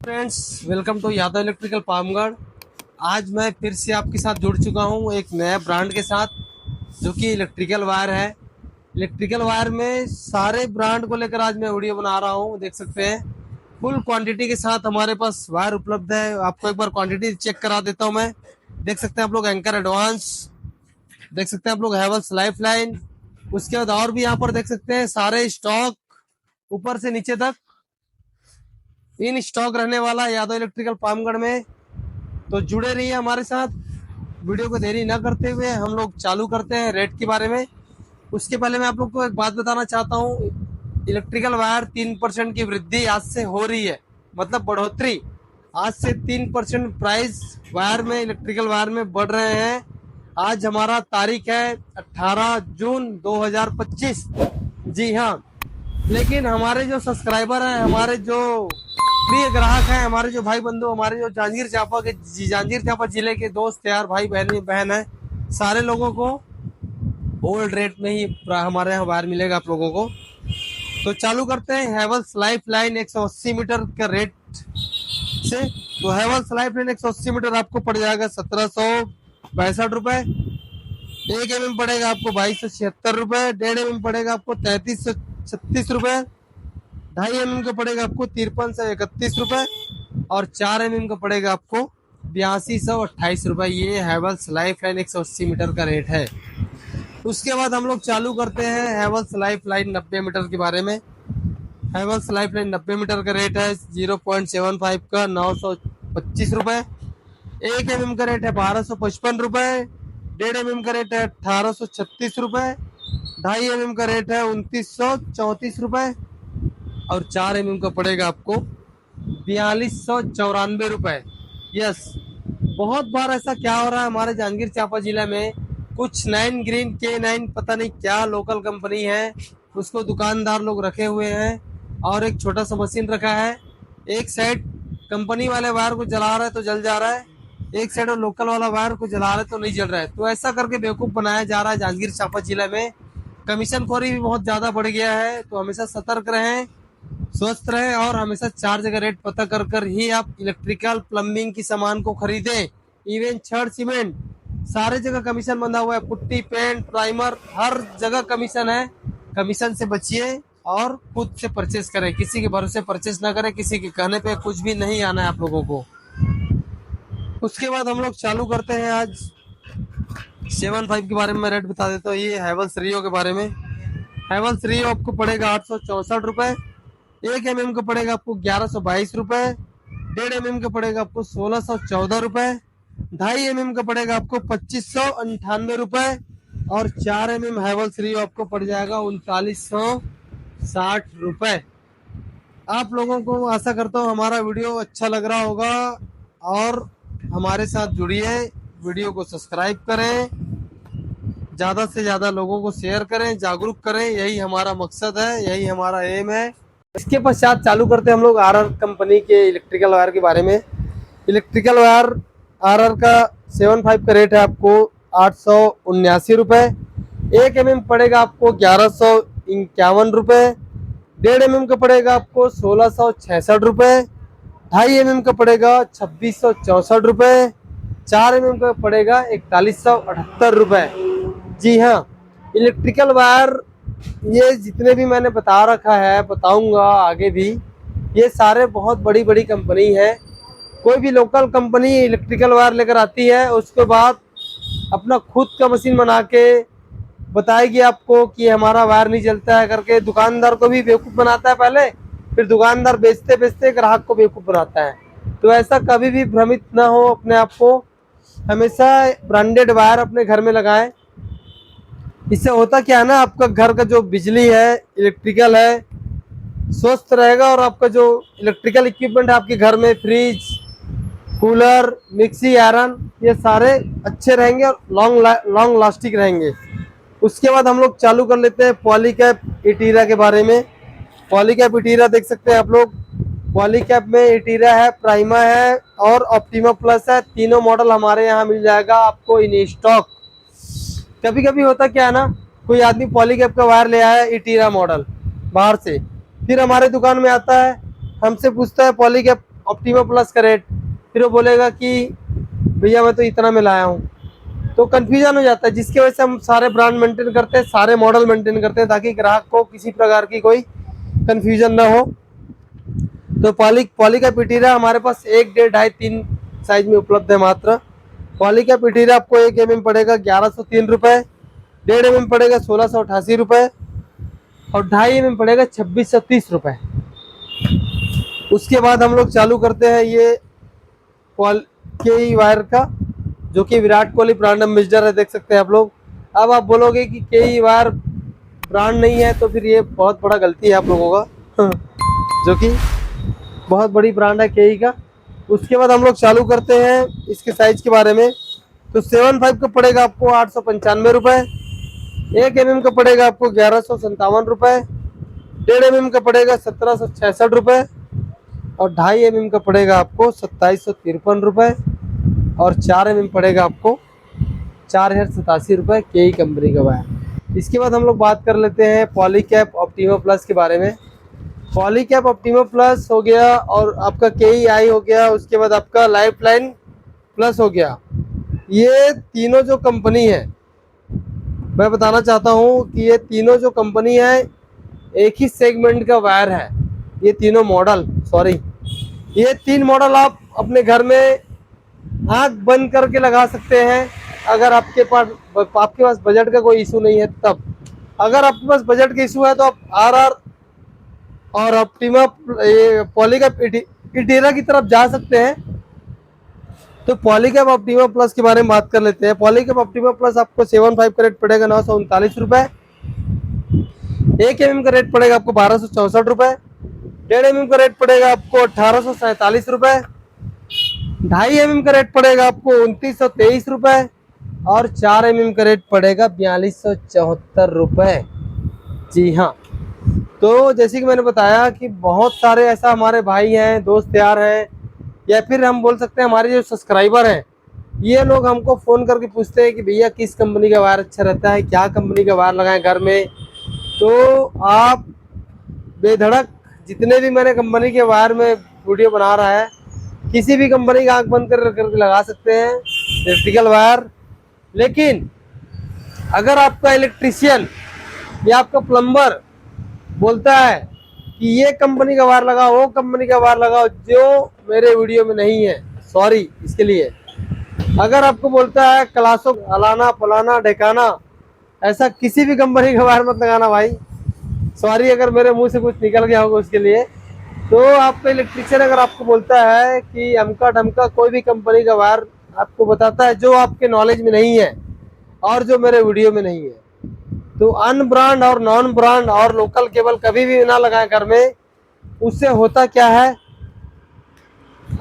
Friends, welcome to Yadav electrical Pamgarh. आज मैं फिर से आपके साथ जुड़ चुका हूं एक नया ब्रांड के साथ, जो कि इलेक्ट्रिकल वायर है। इलेक्ट्रिकल वायर में सारे ब्रांड को लेकर आज मैं वीडियो बना रहा हूं। देख सकते हैं फुल क्वांटिटी के साथ हमारे पास वायर उपलब्ध है। आपको एक बार क्वांटिटी चेक करा देता हूं मैं। देख सकते हैं आप लोग एंकर एडवांस, देख सकते हैं आप लोग हैवेल्स लाइफ लाइन। उसके बाद और भी यहाँ पर देख सकते हैं सारे स्टॉक ऊपर से नीचे तक इन स्टॉक रहने वाला यादव इलेक्ट्रिकल पामगढ़ में। तो जुड़े रहिए हमारे साथ। वीडियो को देरी ना करते हुए हम लोग चालू करते हैं रेट के बारे में। उसके पहले मैं आप लोग को एक बात बताना चाहता हूँ। इलेक्ट्रिकल वायर 3% की वृद्धि आज से हो रही है, मतलब बढ़ोतरी। आज से 3% प्राइस वायर में, इलेक्ट्रिकल वायर में बढ़ रहे हैं। आज हमारा तारीख है 18 जून 2025। जी हाँ, लेकिन हमारे जो सब्सक्राइबर हैं, हमारे जो प्रिय ग्राहक हैं, हमारे जो भाई बंधु, हमारे जो जांजगीर चांपा जिले के दोस्त यार, भाई बहन है, सारे लोगों को ओल्ड रेट में ही हमारे यहाँ वायर मिलेगा आप लोगों को। तो चालू करते हैं हैवेल्स लाइफ लाइन 180 मीटर का रेट से। तो हैवेल्स लाइफ लाइन 180 मीटर आपको पड़ जाएगा 1762 रुपए। 1 mm पड़ेगा आपको 2276 रुपए। 1.5 mm पड़ेगा आपको 3336 रुपए। 2.5 mm का पड़ेगा आपको 5331 रुपए। और 4 mm का पड़ेगा आपको 8228 रुपए। ये हैवेल्स लाइफ लाइन 180 मीटर का रेट है। उसके बाद हम लोग चालू करते हैं हैवेल्स लाइफ लाइन 90 मीटर के बारे में। हैवेल्स लाइफ लाइन 90 मीटर का रेट है 0.75 का 925 रुपए। 1 mm का रेट है 1255 रुपए। 1.5 mm का रेट है 1836 रुपए। 2.5 mm का रेट है 2934 रुपए। और 4 mm का पड़ेगा आपको 4294 रुपए। यस, बहुत बार ऐसा क्या हो रहा है हमारे जांजगीर चांपा जिला में, कुछ 9 ग्रीन K9 पता नहीं क्या लोकल कंपनी है, उसको दुकानदार लोग रखे हुए हैं और एक छोटा सा मशीन रखा है। एक साइड कंपनी वाले वायर को जला रहा है तो जल जा रहा है, एक साइड लोकल वाला वायर को जला रहा है तो नहीं जल रहा है। तो ऐसा करके बेवकूफ बनाया जा रहा है जांजगीर चांपा जिले में। कमीशन खोरी भी बहुत ज्यादा बढ़ गया है। तो हमेशा सतर्क रहें, स्वस्थ रहें और हमेशा 4 जगह रेट पता कर कर ही आप इलेक्ट्रिकल प्लम्बिंग की सामान को खरीदें। इवन छड़ सीमेंट सारे जगह कमीशन बंधा हुआ है। पुट्टी, पेंट, प्राइमर, हर जगह कमीशन है। कमीशन से बचिए और खुद से परचेस करें। किसी के भरोसे परचेस ना करें, किसी के कहने पे कुछ भी नहीं आना है आप लोगों को। उसके बाद हम लोग चालू करते हैं आज 7.5 के बारे में मैं रेट बता देता हूँ। ये हैवेल्स रियो के बारे में। हैवेल्स रियो आपको पड़ेगा 864 रुपए। 1 mm का पड़ेगा आपको 1122 रुपए। 1.5 mm का पड़ेगा आपको 1614 रुपए। 2.5 mm का पड़ेगा आपको 2598 रुपए। और 4 mm हैवेल्स रियो आपको पड़ जाएगा 3960 रुपए। आप लोगों को आशा करता हूँ हमारा वीडियो अच्छा लग रहा होगा और हमारे साथ जुड़िए। वीडियो को सब्सक्राइब करें, ज्यादा से ज्यादा लोगों को शेयर करें, जागरूक करें। यही हमारा मकसद है, यही हमारा एम है। इसके पश्चात चालू करते हैं हम लोग आरआर कंपनी के इलेक्ट्रिकल वायर के बारे में। इलेक्ट्रिकल वायर आरआर का 7.5 का रेट है आपको 879 रुपए। 1 mm पड़ेगा आपको 1151 रुपए। 1.5 mm का पड़ेगा आपको 1666 रुपए। 2.5 mm का पड़ेगा 2664 रुपए। 4 mm का पड़ेगा 4178 रुपए। जी हाँ, इलेक्ट्रिकल वायर ये जितने भी मैंने बता रखा है, बताऊंगा आगे भी, ये सारे बहुत बड़ी बड़ी कंपनी है। कोई भी लोकल कंपनी इलेक्ट्रिकल वायर लेकर आती है, उसके बाद अपना खुद का मशीन बना के बताएगी आपको कि हमारा वायर नहीं जलता है करके। दुकानदार को भी बेवकूफ़ बनाता है पहले, फिर दुकानदार बेचते बेचते ग्राहक को बेवकूफ़ बनाता है। तो ऐसा कभी भी भ्रमित ना हो अपने आप को। हमेशा ब्रांडेड वायर अपने घर में लगाएं। इससे होता क्या है ना, आपका घर का जो बिजली है, इलेक्ट्रिकल है, स्वस्थ रहेगा। और आपका जो इलेक्ट्रिकल इक्विपमेंट है आपके घर में, फ्रिज, कूलर, मिक्सी, आयरन, ये सारे अच्छे रहेंगे और लॉन्ग लास्टिंग रहेंगे। उसके बाद हम लोग चालू कर लेते हैं पॉलीकैप इटीरा के बारे में। पॉलीकैप इटीरा देख सकते हैं आप लोग। पॉलीकैप में इटीरा है, प्राइमा है और ऑप्टिमा प्लस है। तीनों मॉडल हमारे यहाँ मिल जाएगा आपको इन स्टॉक। कभी कभी होता क्या है ना, कोई आदमी पॉलीकैप का वायर ले आया इटीरा मॉडल बाहर से, फिर हमारे दुकान में आता है, हमसे पूछता है पॉलीकैप ऑप्टिमा प्लस का रेट, फिर वो बोलेगा कि भैया मैं तो इतना में लाया हूँ, तो कन्फ्यूजन हो जाता है। जिसकी वजह से हम सारे ब्रांड मेंटेन करते हैं, सारे मॉडल मेंटेन करते हैं, ताकि ग्राहक को किसी प्रकार की कोई कन्फ्यूजन ना हो। तो पॉली का पिटीरा हमारे पास 1, 1.5, 2.5, 3 साइज में उपलब्ध है मात्र। पॉली का पिटीरा आपको 1 mm पड़ेगा 1103 रुपये, 1.5 mm पड़ेगा 1688 रुपये और 2.5 mm पड़ेगा 2630 रुपये। उसके बाद हम लोग चालू करते हैं ये के वायर का, जो कि विराट कोहली ब्रांड एम्बेसडर है, देख सकते हैं आप लोग। अब आप बोलोगे कि के वायर ब्रांड नहीं है, तो फिर ये बहुत बड़ा गलती है आप लोगों का जो कि बहुत बड़ी ब्रांड है के का। उसके बाद हम लोग चालू करते हैं इसके साइज के बारे में। तो 7.5 का पड़ेगा आपको 895 रुपये, 1 mm का पड़ेगा आपको 1157 रुपये, 1.5 mm का पड़ेगा 1766 रुपये और 2.5 mm का पड़ेगा आपको 2753 रुपये और 4 mm पड़ेगा आपको 4087 रुपये के कंपनी का वायर। इसके बाद हम लोग बात कर लेते हैं पॉलीकैप ऑप्टिमा प्लस के बारे में। पॉलीकैप ऑप्टिमा प्लस हो गया और आपका के आई हो गया, उसके बाद आपका लाइफलाइन प्लस हो गया। ये तीनों जो कंपनी है, मैं बताना चाहता हूँ कि ये तीनों जो कंपनी है एक ही सेगमेंट का वायर है। ये तीनों मॉडल, सॉरी, ये 3 मॉडल आप अपने घर में आँख बंद करके लगा सकते हैं, अगर आपके पास बजट का कोई इशू नहीं है तब। अगर आपके पास बजट का इशू है तो आप RR और ऑप्टिमा पॉलीकैप पिटीरा की तरफ जा सकते हैं। तो पॉलीकैप ऑप्टिमा प्लस के बारे में बात कर लेते हैं। पॉलीकैप ऑप्टिमा प्लस आपको 7.5 का रेट पड़ेगा 939 रुपये, 1 mm का रेट पड़ेगा आपको 1264 रुपये, 1.5 mm का रेट पड़ेगा आपको 1847 रुपये, 2.5 mm का रेट पड़ेगा आपको 2923 रुपये और 4 mm का रेट पड़ेगा 4274 रुपये। जी हाँ, तो जैसे कि मैंने बताया कि बहुत सारे ऐसा हमारे भाई हैं, दोस्त यार हैं, या फिर हम बोल सकते हैं हमारे जो सब्सक्राइबर हैं, ये लोग हमको फ़ोन करके पूछते हैं कि भैया किस कंपनी का वायर अच्छा रहता है, क्या कंपनी का वायर लगाएं घर में। तो आप बेधड़क जितने भी मैंने कंपनी के वायर में वीडियो बना रहा है, किसी भी कंपनी का आँख बंद करके लगा सकते हैं इलेक्ट्रिकल वायर। लेकिन अगर आपका इलेक्ट्रीशियन या आपका प्लम्बर बोलता है कि ये कंपनी का वायर लगाओ, वो कंपनी का वायर लगाओ, जो मेरे वीडियो में नहीं है, सॉरी इसके लिए। अगर आपको बोलता है क्लासो अलाना फलाना ढेकाना, ऐसा किसी भी कंपनी का वायर मत लगाना भाई, सॉरी अगर मेरे मुंह से कुछ निकल गया होगा उसके लिए। तो आपका इलेक्ट्रिशियन अगर आपको बोलता है कि अमका ढमका कोई भी कंपनी का वायर आपको बताता है जो आपके नॉलेज में नहीं है और जो मेरे वीडियो में नहीं है, तो अनब्रांड और नॉन ब्रांड और लोकल केबल कभी भी ना लगाएं घर में। उससे होता क्या है,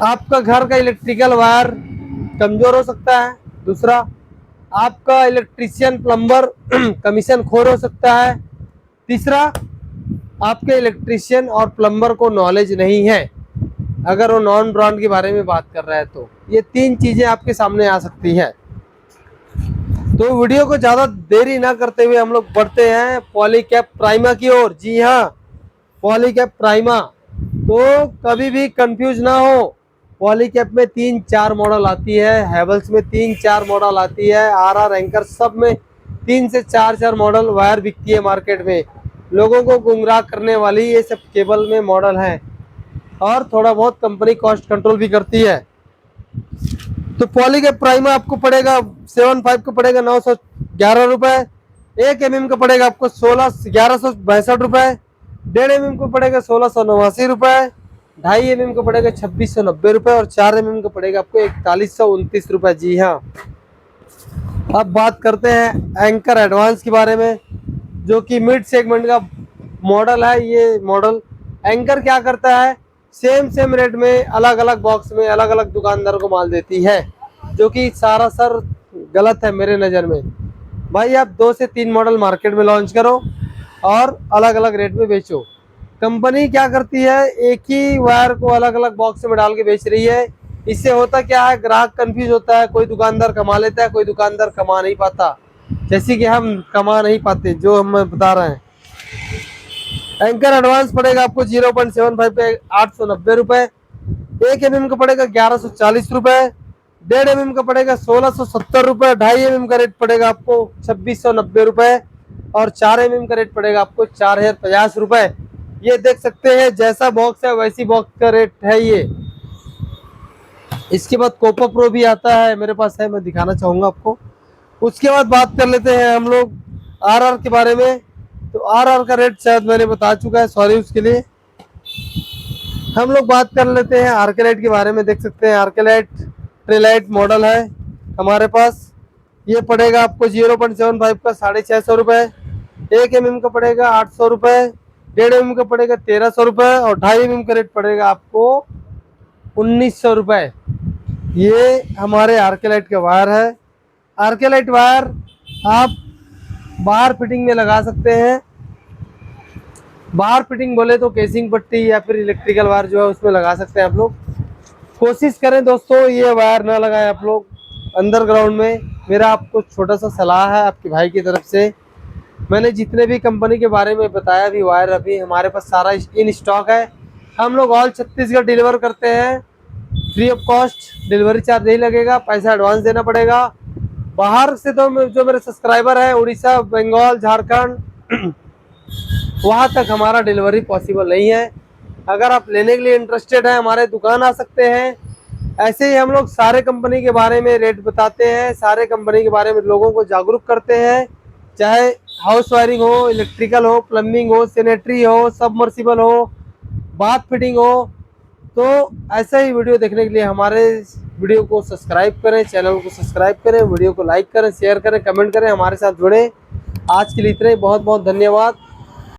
आपका घर का इलेक्ट्रिकल वायर कमज़ोर हो सकता है, दूसरा आपका इलेक्ट्रीशियन प्लम्बर कमीशन खोर हो सकता है, तीसरा आपके इलेक्ट्रीशियन और प्लम्बर को नॉलेज नहीं है अगर वो नॉन ब्रांड के बारे में बात कर रहा है। तो ये 3 चीज़ें आपके सामने आ सकती है। तो वीडियो को ज़्यादा देरी ना करते हुए हम लोग बढ़ते हैं पॉलीकैप प्राइमा की ओर। जी हाँ, पॉलीकैप प्राइमा, तो कभी भी कंफ्यूज ना हो, पॉलीकैप में 3-4 मॉडल आती है, हैवेल्स में 3-4 मॉडल आती है, RR एंकर सब में 3 से 4 मॉडल वायर बिकती है मार्केट में। लोगों को गुमराह करने वाली ये सब केबल में मॉडल हैं और थोड़ा बहुत कंपनी कॉस्ट कंट्रोल भी करती है। तो पॉलीकैप प्राइमा आपको पड़ेगा 7.5 का पड़ेगा 911 रुपये, 1 mm का पड़ेगा आपको 1162 रुपये, 1.5 mm को पड़ेगा 1689 रुपये, 2.5 mm का पड़ेगा 2690 रुपये और 4 mm का पड़ेगा आपको 4129 रुपये। जी हाँ, अब बात करते हैं एंकर एडवांस के बारे में, जो कि मिड सेगमेंट का मॉडल है। ये मॉडल एंकर क्या करता है, सेम रेट में अलग अलग बॉक्स में अलग अलग दुकानदार को माल देती है, जो कि सारा सर गलत है मेरे नज़र में। भाई आप 2 से 3 मॉडल मार्केट में लॉन्च करो और अलग अलग रेट में बेचो। कंपनी क्या करती है, एक ही वायर को अलग अलग बॉक्स में डाल के बेच रही है। इससे होता क्या है, ग्राहक कंफ्यूज होता है, कोई दुकानदार कमा लेता है, कोई दुकानदार कमा नहीं पाता, जैसे कि हम कमा नहीं पाते जो हम बता रहे हैं। एंकर एडवांस पड़ेगा आपको 0.75 पे 890 रुपये, 1 mm का पड़ेगा 1140 रुपए, 1.5 mm का पड़ेगा 1670 रुपए, 2.5 mm का रेट पड़ेगा आपको 2690 रुपए और 4 mm का रेट पड़ेगा आपको 4050 रुपए। ये देख सकते हैं जैसा बॉक्स है वैसी बॉक्स का रेट है ये। इसके बाद कोपा प्रो भी आता है, मेरे पास है, मैं दिखाना चाहूंगा आपको। उसके बाद बात कर लेते हैं हम लोग आरआर के बारे में। तो आरआर का रेट शायद मैंने बता चुका है, सॉरी उसके लिए। हम लोग बात कर लेते हैं आर्केलाइट के बारे में। देख सकते हैं आर्केलाइट ट्रेलाइट मॉडल है हमारे पास। ये पड़ेगा आपको 0.75 का 650 रुपये, 1 mm का पड़ेगा 800 रुपये, 1.5 mm का पड़ेगा 1300 रुपये और 2.5 mm का रेट पड़ेगा आपको 1900 रुपये। ये हमारे आर्केलाइट का वायर है। आर्केलाइट वायर आप बाहर फिटिंग में लगा सकते हैं। बाहर फिटिंग बोले तो केसिंग पट्टी या फिर इलेक्ट्रिकल वायर जो है उसमें लगा सकते हैं आप लोग। कोशिश करें दोस्तों ये वायर ना लगाएं आप लोग अंडरग्राउंड में। मेरा आपको छोटा सा सलाह है आपके भाई की तरफ से। मैंने जितने भी कंपनी के बारे में बताया भी वायर अभी हमारे पास सारा इन स्टॉक है। हम लोग ऑल छत्तीसगढ़ डिलीवर करते हैं, free of cost. Delivery charge नहीं लगेगा, पैसा एडवांस देना पड़ेगा। बाहर से तो जो मेरे सब्सक्राइबर है उड़ीसा, बंगाल, झारखंड वहाँ तक हमारा डिलीवरी पॉसिबल नहीं है। अगर आप लेने के लिए इंटरेस्टेड हैं हमारे दुकान आ सकते हैं। ऐसे ही हम लोग सारे कंपनी के बारे में रेट बताते हैं, सारे कंपनी के बारे में लोगों को जागरूक करते हैं। चाहे हाउस वायरिंग हो, इलेक्ट्रिकल हो, प्लम्बिंग हो, सैनिटरी हो, सबमर्सिबल हो, बाथ फिटिंग हो। तो ऐसे ही वीडियो देखने के लिए हमारे वीडियो को सब्सक्राइब करें, चैनल को सब्सक्राइब करें, वीडियो को लाइक करें, शेयर करें, कमेंट करें, हमारे साथ जुड़ें। आज के लिए इतना ही, बहुत बहुत धन्यवाद।